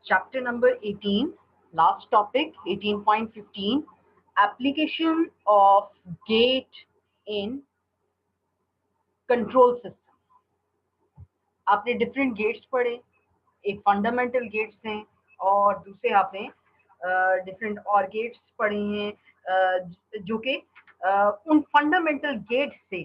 chapter number 18, last topic 18.15, application of gate in control system. आपने different gets पढ़े, एक fundamental gets हैं और दूसरे आपने डिफरेंट और गेट्स पढ़े हैं जो कि उन फंडामेंटल गेट्स से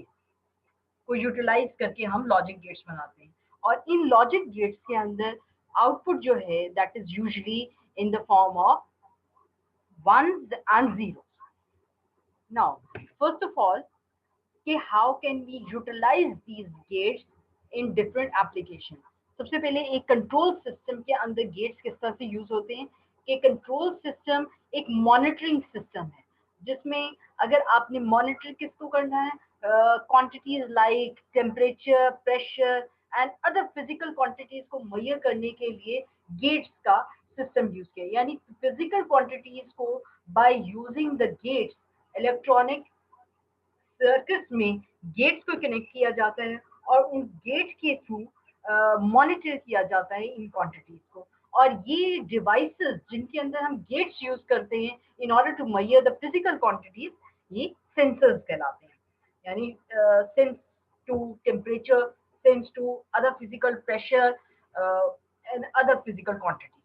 को यूटिलाइज करके हम लॉजिक गेट्स बनाते हैं और इन लॉजिक गेट्स के अंदर आउटपुट जो है that is usually in the form of ones and zeros. Now, first of all, how can we utilize these gates in different applications? सबसे पहले एक कंट्रोल सिस्टम के अंदर गेट्स किस तरह से यूज होते हैं कि कंट्रोल सिस्टम एक मॉनिटरिंग सिस्टम है जिसमें अगर आपने मॉनिटर किसको करना है quantities like temperature pressure and other physical quantities को मेजर करने के लिए गेट्स का सिस्टम यूज किया यानी फिजिकल क्वांटिटीज को bye using the gates electronic circuit में गेट्स को कनेक्ट किया जाता है और उन गेट के थ्रू मॉनिटर किया जाता है इन क्वांटिटीज को और ये डिवाइसेस जिनके अंदर हम गेट्स यूज करते हैं in order to measure the physical quantities ये सेंसर्स कहलाते हैं यानी sense to temperature sense to other physical pressure and other physical quantities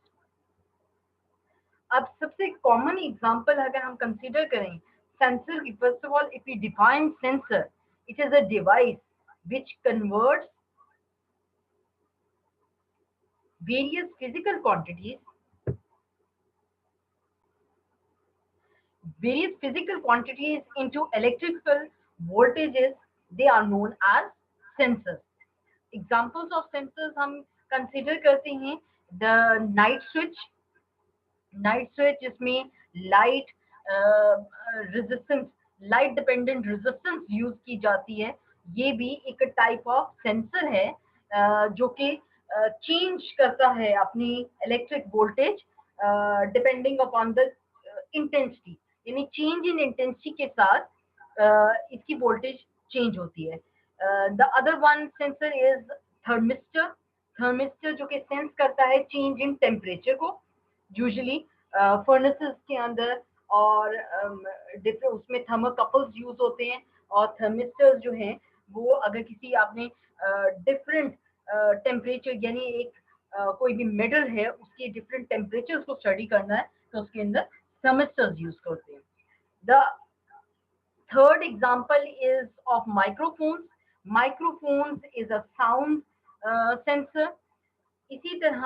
अब सबसे कॉमन एग्जांपल अगर हम कंसीडर करें sensor first of all if we define sensor it is a device which converts various physical quantities into electrical voltages they are known as sensors examples of sensors हम consider करते हैं the night switch जिसमें light resistance light dependent resistance use की जाती है ये भी एक टाइप ऑफ सेंसर है जो कि चेंज करता है अपनी electric voltage depending upon the intensity यानी चेंज इन इंटेंसिटी के साथ इसकी वोल्टेज चेंज होती है the other one sensor is thermistor जो कि सेंस करता है चेंज इन टेम्परेचर को यूजुअली फर्नेसेस के अंदर और उसमें थर्मोकपल्स यूज होते हैं और थर्मिस्टर्स जो हैं वो अगर किसी आपने डिफरेंट टेम्परेचर यानी एक कोई भी मेटल है उसके डिफरेंट टेम्परेचर्स को स्टडी करना है तो उसके अंदर थर्मिस्टर्स यूज करते हैं the third example is of microphones is a sound sensor इसी तरह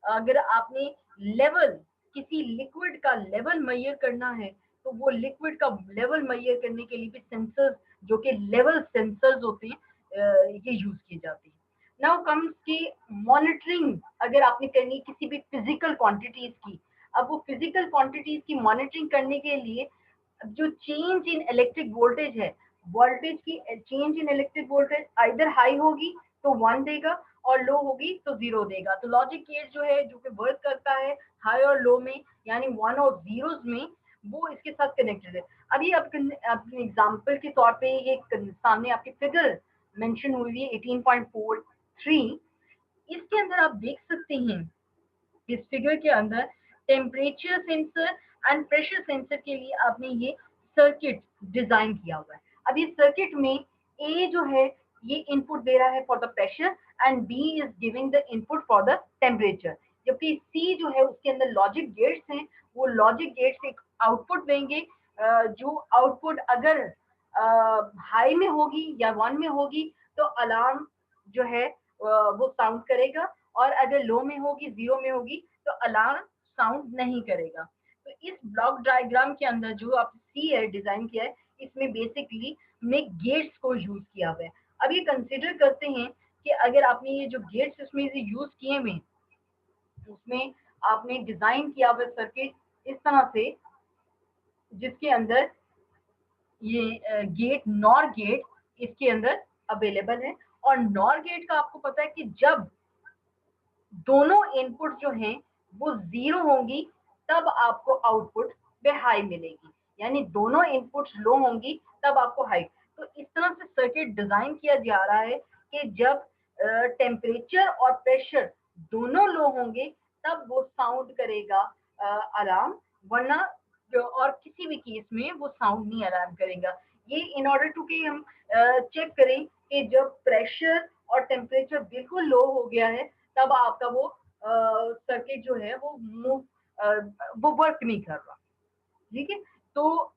अगर आपने लेवल किसी लिक्विड का लेवल मेजर करना है तो वो लिक्विड का लेवल मेजर करने के लिए भी सेंसर्स जो कि लेवल सेंसर्स होते हैं ये यूज किए जाते हैं नाउ कम्स की मॉनिटरिंग अगर आपने करनी किसी भी फिजिकल क्वांटिटीज की अब वो फिजिकल क्वांटिटीज की मॉनिटरिंग करने के लिए जो चेंज इन इलेक्ट्रिक वोल्टेज है वोल्टेज की change in electric voltage either high होगी तो 1 देगा और लो होगी तो 0 देगा तो लॉजिक गेट जो है जो कि वर्क करता है हाई और लो में यानी 1 और 0 में वो इसके साथ कनेक्टेड है अभी अपने एग्जांपल के तौर पे ये सामने आपकी फिगर मेंशन हुई है 18.43 इसके अंदर आप देख सकते हैं इस फिगर के अंदर temperature sensor and pressure sensor के लिए आपने ये सर्किट डिजाइन किया हुआ है अब इस सर्किट में ए जो है ये इनपुट दे रहा है for the pressure and B is giving the input for the temperature जबकि सी जो है उसके अंदर लॉजिक गेट्स हैं वो लॉजिक गेट्स एक आउटपुट देंगे जो आउटपुट अगर हाई में होगी या 1 में होगी तो अलार्म जो है वो साउंड करेगा और अगर लो में होगी 0 में होगी तो अलार्म साउंड नहीं करेगा तो इस ब्लॉक डायग्राम के अंदर जो आप सी है डिजाइन किया है इसमें बेसिकली हमने गेट्स को यूज किया हुआ है अब ये कंसिडर करते हैं कि अगर आपने ये जो गेट्स इसमें से यूज किए हुए उसमें आपने डिजाइन किया हुआ सर्किट इस तरह से जिसके अंदर ये गेट नॉर गेट इसके अंदर अवेलेबल है और नॉर गेट का आपको पता है कि जब दोनों इनपुट जो हैं वो 0 होंगी तब आपको आउटपुट में हाई मिलेगी यानी दोनों इनपुट्स लो होंगी तब आपको हाई तो इस तरह से सर्किट डिजाइन किया जा रहा है कि जब टेम्परेचर और प्रेशर दोनों लो होंगे तब वो साउंड करेगा अलार्म, वरना और किसी भी केस में वो साउंड नहीं अलार्म करेगा। ये इन ऑर्डर टू कि हम चेक करें कि जब प्रेशर और टेम्परेचर बिल्कुल लो हो गया है तब आपका वो सर्किट जो है वो मूव वो वर्क नहीं कर रहा। ठीक है, तो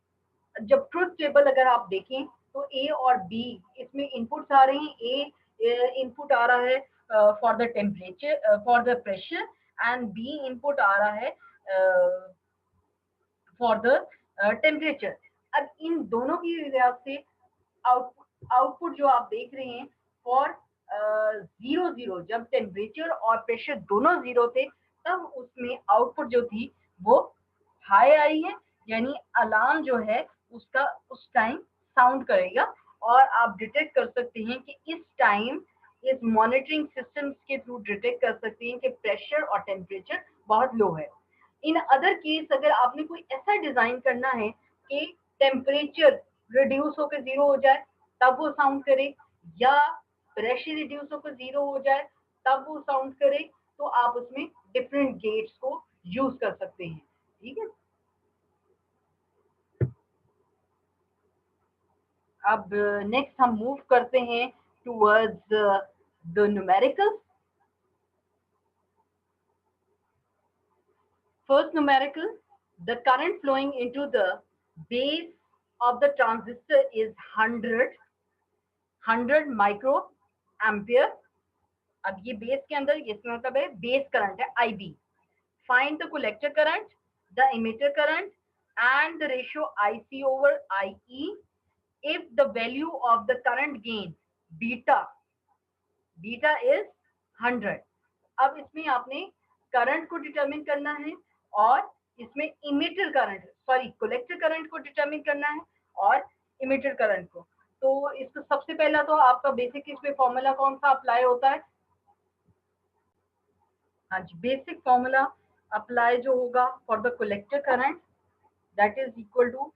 जब ट्रुथ टेबल अगर आप देखें तो ए और बी इसमें इनपुट्स आ रहे हैं। ए इनपुट आ रहा है for the temperature for the pressure and B input आ रहा है फॉर द टेम्परेचर। अब इन दोनों की वजह से आउटपुट जो आप देख रहे हैं फॉर 0 0 जब टेम्परेचर और प्रेशर दोनों 0 थे तब उसमें आउटपुट जो थी वो हाई आई है, यानी अलार्म जो है उसका उस टाइम साउंड करेगा। और आप डिटेक्ट कर सकते हैं कि इस टाइम इस मॉनिटरिंग सिस्टम के थ्रू डिटेक्ट कर सकते हैं कि प्रेशर और टेम्परेचर बहुत लो है। इन अदर केस अगर आपने कोई ऐसा डिजाइन करना है कि टेम्परेचर रिड्यूस होकर 0 हो जाए तब वो साउंड करे, या प्रेशर रिड्यूस होकर 0 हो जाए तब वो साउंड करे, तो आप उसमें डिफरेंट गेट्स को यूज कर सकते हैं। ठीक है, अब नेक्स्ट हम मूव करते हैं towards the numerical. First numerical, the current flowing into the base of the transistor is 100 micro ampere। अब ये बेस के अंदर इसका मतलब है बेस करंट है IB। Find the collector current, the emitter current and the ratio IC over IE if the value of the current gain beta is 100। अब इसमें आपने करंट को डिटरमिन करना है और इसमें इमिटर करंट कलेक्टर करंट को डिटरमिन करना है और इमिटर करंट को। तो इसको सबसे पहला तो आपका बेसिक इसमें फॉर्मूला कौन सा अप्लाई होता है? हाँ जी, बेसिक फॉर्मूला अप्लाई जो होगा for the collector current that is equal to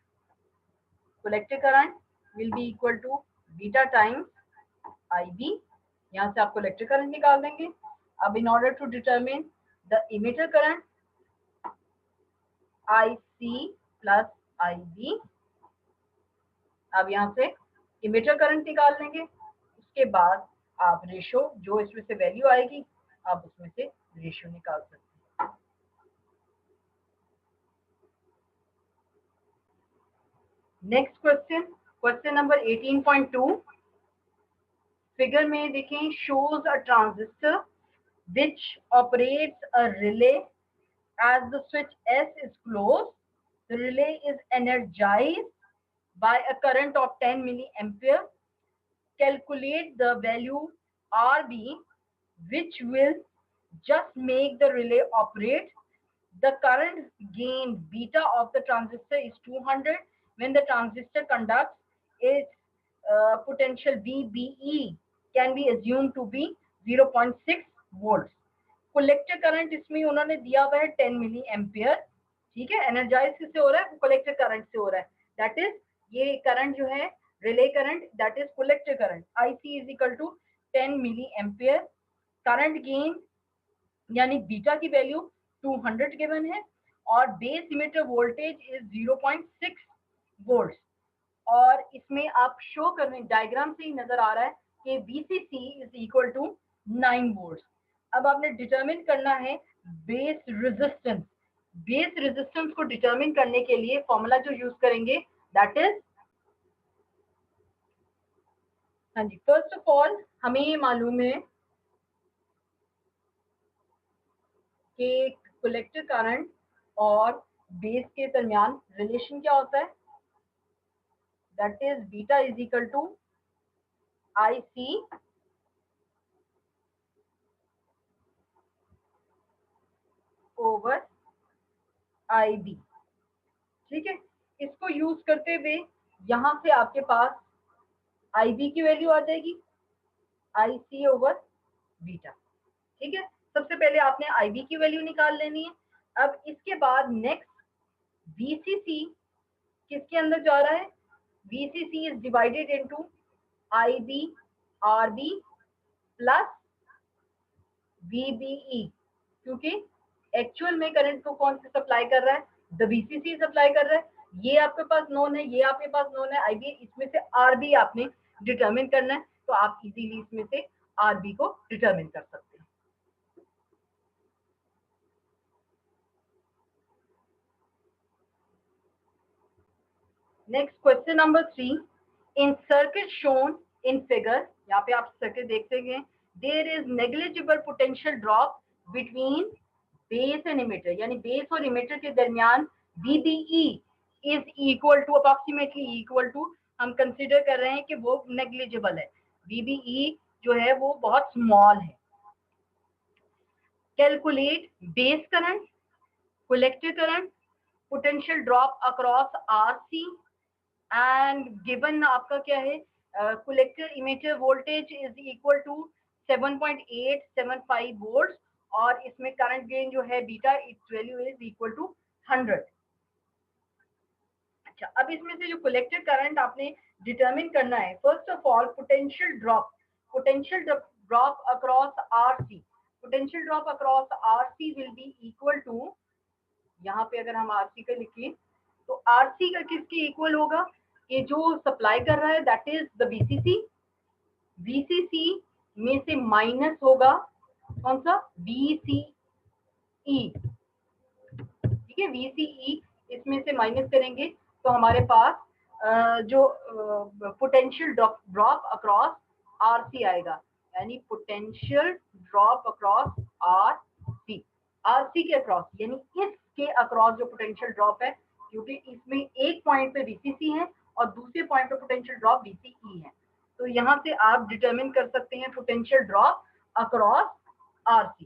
collector current will be equal to beta times IB। यहाँ से आप कलेक्टर करंट निकाल देंगे। अब in order to determine the emitter current IC plus IB, अब यहाँ से इमिटर करंट निकाल लेंगे। उसके बाद आप रेशो जो इसमें से वैल्यू आएगी आप उसमें से रेशो निकाल सकते हैं। Next question, question number 18.2। Figure में देखें, shows a transistor which operates a relay as the switch S is closed. The relay is energized by a current of 10 milliampere. Calculate the value RB which will just make the relay operate. The current gain beta of the transistor is 200 when the transistor conducts its potential VBE can be assumed to be 0.6 volts. Collector current इसमें उन्होंने दिया हुआ है 10 milli ampere. ठीक है, energise किससे हो रहा है? कलेक्टर करंट से हो रहा है। दैट इज ये करंट जो है relay current that is collector current IC is equal to 10 milli ampere. Current gain यानी बीटा की वैल्यू 200 गिवन है और base emitter voltage is 0.6 volt. और इसमें आप शो करने डायग्राम से ही नजर आ रहा है कि VCC is equal to 9 volt. अब आपने डिटरमिन करना है बेस रेजिस्टेंस। बेस रेजिस्टेंस को डिटरमिन करने के लिए फॉर्मूला जो यूज करेंगे दैट इज, हाँ जी, फर्स्ट ऑफ ऑल हमें ये मालूम है कि कलेक्टर करंट और बेस के दरमियान रिलेशन क्या होता है? That is beta is equal to IC over IB। ठीक है, इसको यूज करते हुए यहां से आपके पास IB की वैल्यू आ जाएगी IC ओवर बीटा। ठीक है, सबसे पहले आपने IB की वैल्यू निकाल लेनी है। अब इसके बाद नेक्स्ट VCC किसके अंदर जा रहा है? VCC is divided into IB RB plus VBE, क्योंकि एक्चुअल में करंट को कौन से सप्लाई कर रहा है, द बीसीसी सप्लाई कर रहा है। ये आपके पास नोन है, ये आपके पास नोन है आईबी, इसमें से आरबी आपने डिटरमिन करना है, तो आप इजीली इसमें से आरबी को डिटरमिन कर सकते हैं। Next question number 3, in circuit shown in figure, यहाँ पे आप सर्किट देखते हैं, there is negligible potential drop between base and emitter, यानी बेस और इमिटर के दरमियान VBE is equal to approximately equal to, हम कंसिडर कर रहे हैं कि वो नेग्लिजिबल है, VBE जो है वो बहुत स्मॉल है। Calculate base current, collector current, potential drop across RC and given आपका क्या है, collector emitter voltage is equal to 7.875 volt, और इसमें करंट गेन जो है beta, it's value is equal to 100। अच्छा, अब इसमें से जो कलेक्टर करंट आपने डिटरमिन करना है, first of all potential drop across RC, potential drop across RC will be equal to, यहाँ पे अगर हम RC का लिखें तो RC का किसके इक्वल होगा, ये जो सप्लाई कर रहा है that is the BCC, VCC में से माइनस होगा कौन सा, VCE, ठीक है, VCE इसमें से माइनस करेंगे तो हमारे पास जो पोटेंशियल ड्रॉप अक्रॉस RC आएगा, यानी पोटेंशियल ड्रॉप अक्रॉस RC के अक्रॉस, यानी इसके अक्रॉस जो पोटेंशियल ड्रॉप है, क्योंकि इसमें एक पॉइंट पे VCC है और दूसरे पॉइंट पे पोटेंशियल ड्रॉप VCE है, तो यहाँ से आप डिटरमिन कर सकते हैं पोटेंशियल ड्रॉप अक्रॉस RC,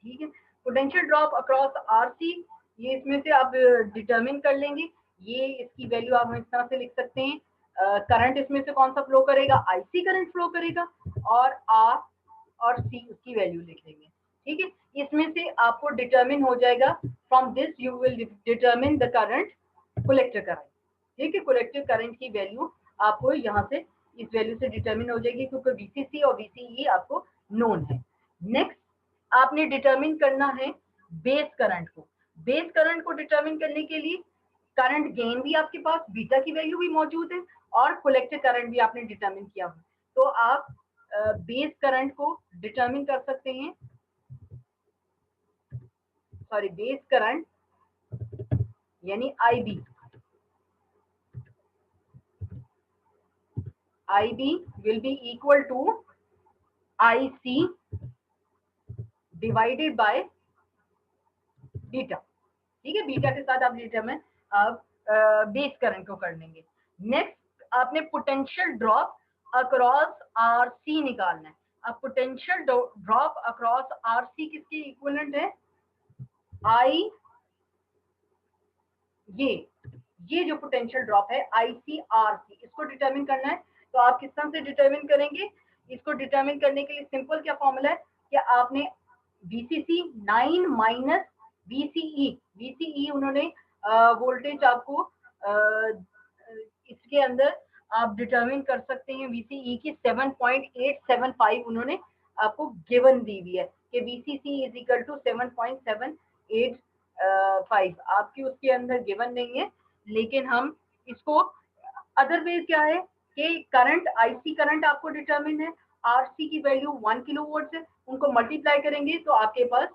ठीक है। पोटेंशियल ड्रॉप अक्रॉस RC, ये इसमें से आप डिटरमिन कर लेंगे, ये इसकी वैल्यू आप इस तरह से लिख सकते हैं, करंट इसमें से कौन सा फ्लो करेगा, IC करंट फ्लो करेगा, और R और C उसकी वैल्यू लिख लेंगे, ठीक है। इसमें से आपको डिटरमिन हो जाएगा, from this you will determine the current, collector current, ठीक है, कलेक्टर करंट की वैल्यू आपको यहाँ से इस वैल्यू से डिटरमिन हो जाएगी, क्योंकि VCC और VCE आपको नोन है। नेक्स्ट आपने डिटरमिन करना है बेस करंट को, बेस करंट को डिटरमिन करने के लिए करंट गेन भी आपके पास, बीटा की वैल्यू भी मौजूद है, और कलेक्टर करंट भी आपने डिटरमिन किया हो, तो आप बेस करंट को डिटरमिन कर सकते हैं, सॉरी बेस करंट यानी IB will be equal to IC divided by beta, ठीक है, बीटा के साथ आप डिटरमिन आप बेस करंट को कर लेंगे। नेक्स्ट आपने पोटेंशियल ड्रॉप अक्रॉस RC निकालना है। अब पोटेंशियल ड्रॉप अक्रॉस RC किसके इक्विवेलेंट है, आई, ये जो पोटेंशियल ड्रॉप है ICRC, इसको डिटरमिन करना है, तो आप किस तरह से डिटरमिन करेंगे, इसको डिटरमिन करने के लिए सिंपल क्या फॉर्मूला है कि आपने VCC 9 माइनस VCE उन्होंने वोल्टेज आपको इसके अंदर आप डिटरमिन कर सकते हैं, VCE की 7.875 उन्होंने आपको गिवन दी हुई है कि VCC इज इक्वल टू 7.785, आपकी उसके अंदर गिवन नहीं है, लेकिन हम इसको अदर वे क्या है कि करंट IC करंट आपको डिटरमिन है, RC की वैल्यू 1 किलो वोल्ट है, उनको मल्टीप्लाई करेंगे तो आपके पास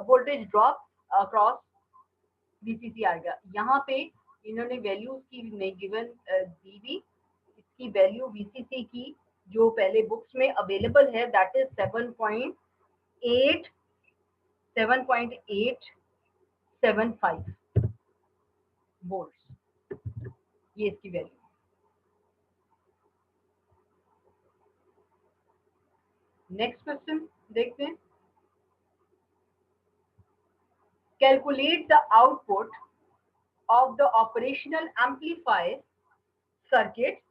वोल्टेज ड्रॉप अक्रॉस VCC आएगा। यहाँ पे इन्होंने वैल्यू की नहीं गिवन दी भी, इसकी वैल्यू VCC की जो पहले बुक्स में अवेलेबल है दैट इज 7.875 वोल्ट, ये इसकी वैल्यू। नेक्स्ट क्वेश्चन देखते हैं, calculate the output of the operational amplifier circuit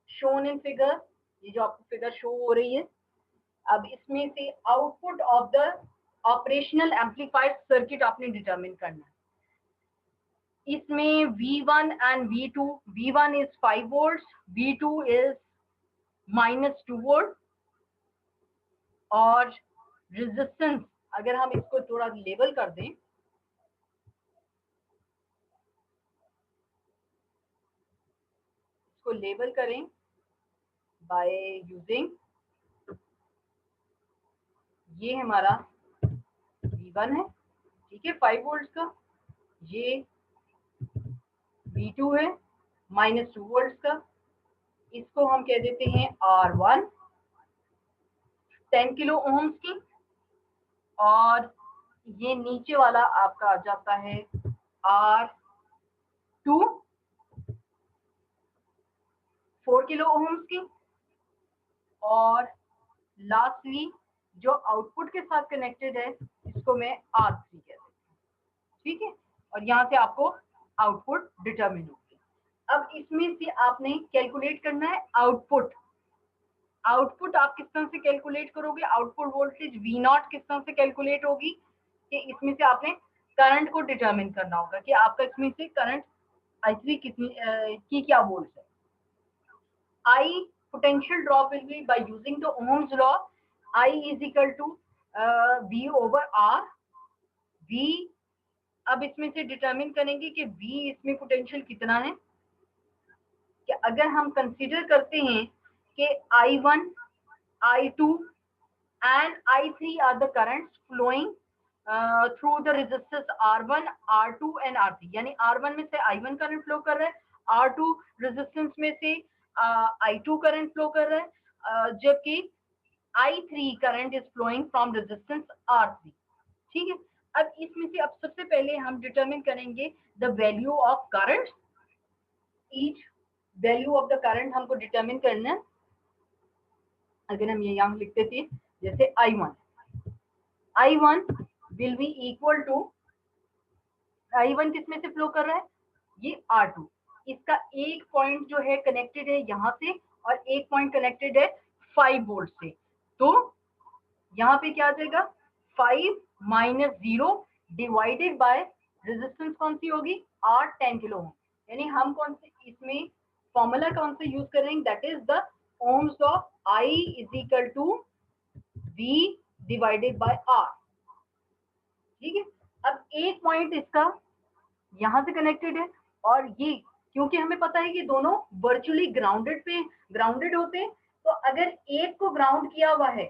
shown in figure, ये जो आपको फिगर शो हो रही है, अब इसमें से output of the operational amplifier circuit आपने डिटरमिन करना है। इसमें V1 and V2, V1 is 5 volts, V2 is -2 volt, और रेजिस्टेंस अगर हम इसको थोड़ा लेबल कर दें, इसको लेबल करें बाय यूजिंग, ये हमारा V1 है, ठीक है, 5 वोल्ट का, ये V2 है -2 वोल्ट का, इसको हम कह देते हैं R1 10 किलो ओम्स की, और ये नीचे वाला आपका आ जाता है R2 4 किलो ओम्स की, और लास्टली जो आउटपुट के साथ कनेक्टेड है इसको मैं R3 कहते हैं, ठीक है, और यहाँ से आपको आउटपुट डिटरमिन होगी। अब इसमें से आपने कैलकुलेट करना है आउटपुट। आउटपुट आप किस तरह से कैलकुलेट करोगे, आउटपुट वोल्टेज V0 किस तरह से कैलकुलेट होगी, कि इसमें से आपने करंट को डिटरमिन करना होगा कि आपका इसमें से करंट I3 कितनी की क्या वोल्ट है। I potential drop will be by using the Ohm's law, I is equal to V over R। V अब इसमें से डिटरमिन करेंगे कि V इसमें पोटेंशियल कितना है, कि अगर हम कंसीडर करते हैं कि I1, I2 and I3 are the currents flowing through the resistors R1, R2 and R3, यानी R1 में से I1 करंट फ्लो कर रहा है, R2 रेजिस्टेंस में से I2 करंट फ्लो कर रहा है, जबकि I3 current is flowing from resistance R3, ठीक है। अब इसमें से अब सबसे पहले हम डिटरमिन करेंगे the value of current, each value of the current हमको डिटरमिन करना है। अगर हम ये यहाँ लिखते थे जैसे I1 will be equal to, I1 किसमें से फ्लो कर रहा है, ये R2, इसका एक पॉइंट जो है कनेक्टेड है यहाँ से और एक पॉइंट कनेक्टेड है 5 वोल्ट से, तो यहाँ पे क्या आ जाएगा 5 माइनस 0 डिवाइडेड बाय रेजिस्टेंस कौन सी होगी R 10 किलो ओम, यानी हम कौन से इसमें फॉर्मूला कौन सा यूज कर रहे हैं, that is the Ohm's of I is equal to V divided by R, ठीक है। अब एक पॉइंट इसका यहाँ से कनेक्टेड है, और ये क्योंकि हमें पता है कि दोनों वर्चुअली ग्राउंडेड होते हैं, तो अगर एक को ग्राउंड किया हुआ है,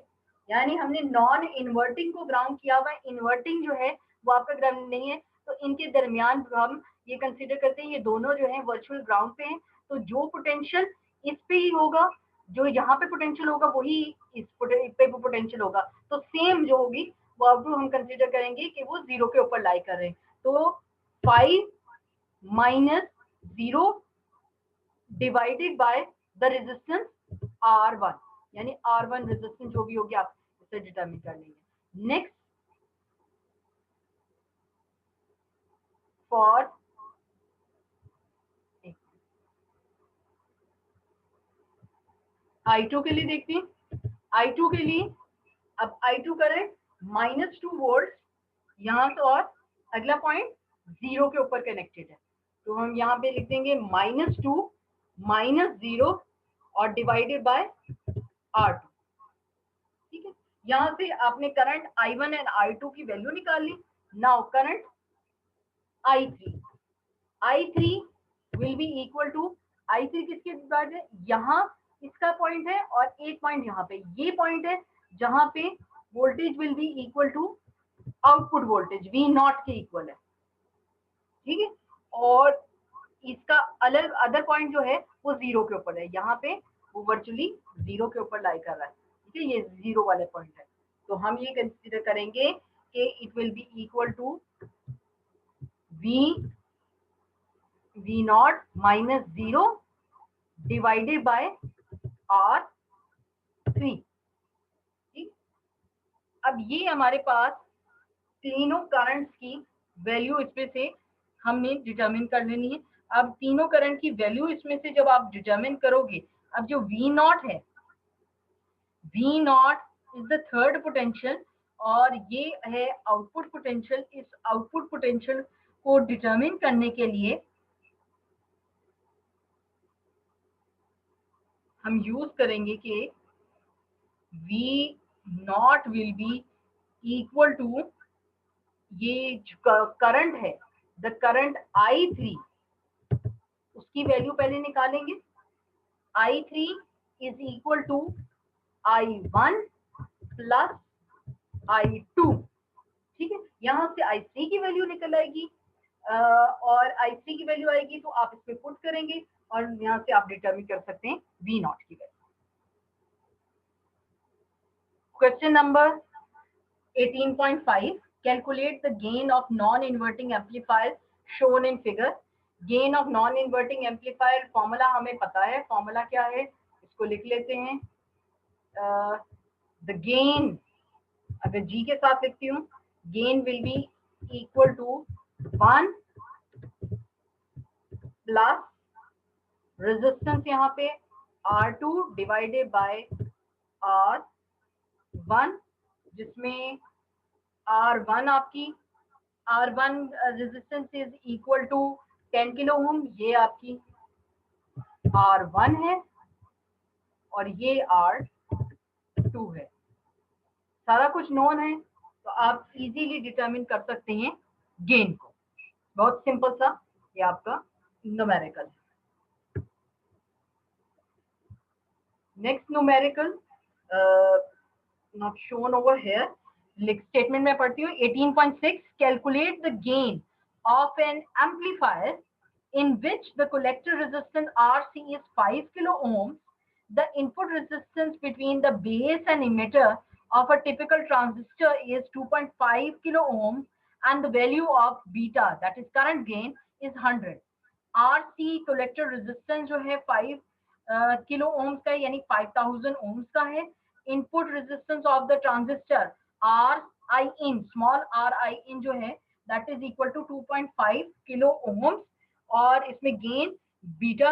यानी हमने नॉन इन्वर्टिंग को ग्राउंड किया हुआ है, इन्वर्टिंग जो है वो आपका ग्राउंड नहीं है, तो इनके दरमियान हम ये कंसीडर करते हैं ये दोनों जो है वर्चुअल ग्राउंड पे हैं, तो जो पोटेंशियल इस पे ही होगा, जो यहाँ पे पोटेंशियल होगा वही इस पे पोटेंशियल होगा, तो सेम जो होगी वो अब हम कंसीडर करेंगे कि वो 0 के ऊपर लाई कर रहे हैं, तो 5 minus 0 divided by the resistance R1, यानी R1 रेजिस्टेंस जो भी होगी आप इसे डिटरमिन कर लेंगे। नेक्स्ट फॉर I2 के लिए देखते हैं, I2 के लिए अब I2 करंट -2 वोल्ट यहाँ से, और अगला पॉइंट 0 के ऊपर कनेक्टेड है, तो हम यहाँ पे लिख देंगे -2 -0 और डिवाइडेड बाय R2, ठीक है। यहाँ से आपने करंट I1 एंड I2 की वैल्यू निकाल ली। Now current I3 will be equal to, I3 किसके बाद है, यहाँ इसका पॉइंट है और एक पॉइंट यहाँ पे, ये पॉइंट है जहां पे voltage will be equal to output voltage V0 के इक्वल है, ठीक है, और इसका अलग अदर पॉइंट जो है वो 0 के ऊपर है, यहाँ पे वो वर्चुअली 0 के ऊपर लाई कर रहा है, ठीक है, ये 0 वाले पॉइंट है, तो हम ये कंसीडर करेंगे कि it will be equal to V0 minus 0 divided by R3, ठीक। अब ये हमारे पास तीनों करंट्स की वैल्यू इसमें से हमने डिटरमिन कर लेनी है। अब तीनों करंट की वैल्यू इसमें से जब आप डिटरमिन करोगे, अब जो V0 है, V0 is the third potential और ये है आउटपुट पोटेंशियल। इस आउटपुट पोटेंशियल को डिटरमिन करने के लिए हम यूज करेंगे कि V0 will be equal to ये करंट है, द करंट I3, उसकी वैल्यू पहले निकालेंगे। I3 is equal to I1 plus I2, ठीक है। यहाँ से I3 की वैल्यू निकल आएगी और I3 की वैल्यू आएगी तो आप इसमें पुट करेंगे और यहाँ से आप डिटरमिन कर सकते हैं V0 की value. Question number 18.5, calculate the gain of non-inverting amplifier shown in figure। Gain of non inverting amplifier formula हमें पता है, फॉर्मूला क्या है इसको लिख लेते हैं। द गेन, अगर जी के साथ लिखती हूँ, gain will be equal to 1 plus resistance यहाँ पे R2 डिवाइडेड बाय R1, जिसमें R1 आपकी R1 resistance is equal to 10 kilo ohm, ये आपकी R1 है और ये R2 है। सारा कुछ नोन है तो आप इजीली डिटरमिन कर सकते हैं गेन को। बहुत सिंपल सा ये आपका न्यूमेरिकल है। Next numerical not shown over here, statement में पढ़ती हूँ। 18.6, calculate the gain of N amplifier in which the collector resistance RC is 5 kilo ohms, the input resistance between the base and emitter of a typical transistor is 2.5 kilo ohms and the value of beta, that is current gain, is 100। RC collector resistance जो है 5 kilo ohms का है, यानी 5000 ohms का है। input resistance of the transistor RIN, small RIN जो है that is equal to 2.5 kilo ohms और इसमें गेन बीटा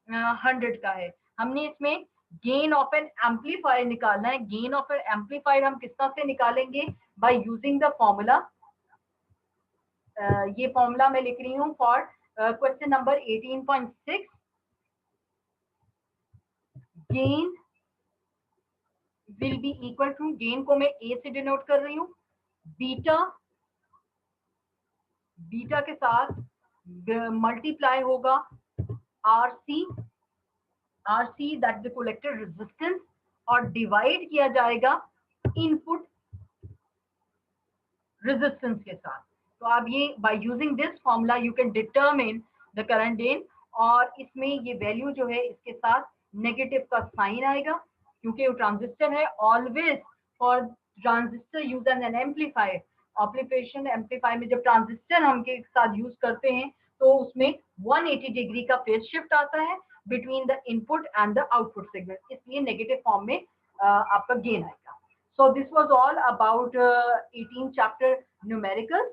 100 का है। हमने इसमें गेन ऑफ एन एम्पलीफायर निकालना है। गेन ऑफ एन एम्पलीफायर हम किस तरह से निकालेंगे? By using the formula. ये फॉर्मूला मैं लिख रही हूँ for question number 18.6। Gain will be equal to, gain को मैं ए से डिनोट कर रही हूँ, बीटा, बीटा के साथ मल्टीप्लाई होगा RC, RC that the collector resistance, और डिवाइड किया जाएगा इनपुट रेजिस्टेंस के साथ। तो आप ये by using this formula you can determine the current gain, और इसमें ये वैल्यू जो है इसके साथ नेगेटिव का साइन आएगा क्योंकि वो ट्रांजिस्टर है। Always for transistor use N amplifier, operation amplifier में जब ट्रांजिस्टर हम के साथ यूज करते हैं तो उसमें 180 डिग्री का फेज शिफ्ट आता है between the input and the output signal, इसलिए नेगेटिव फॉर्म में आपका गेन आएगा। So this was all about 18 chapter numericals.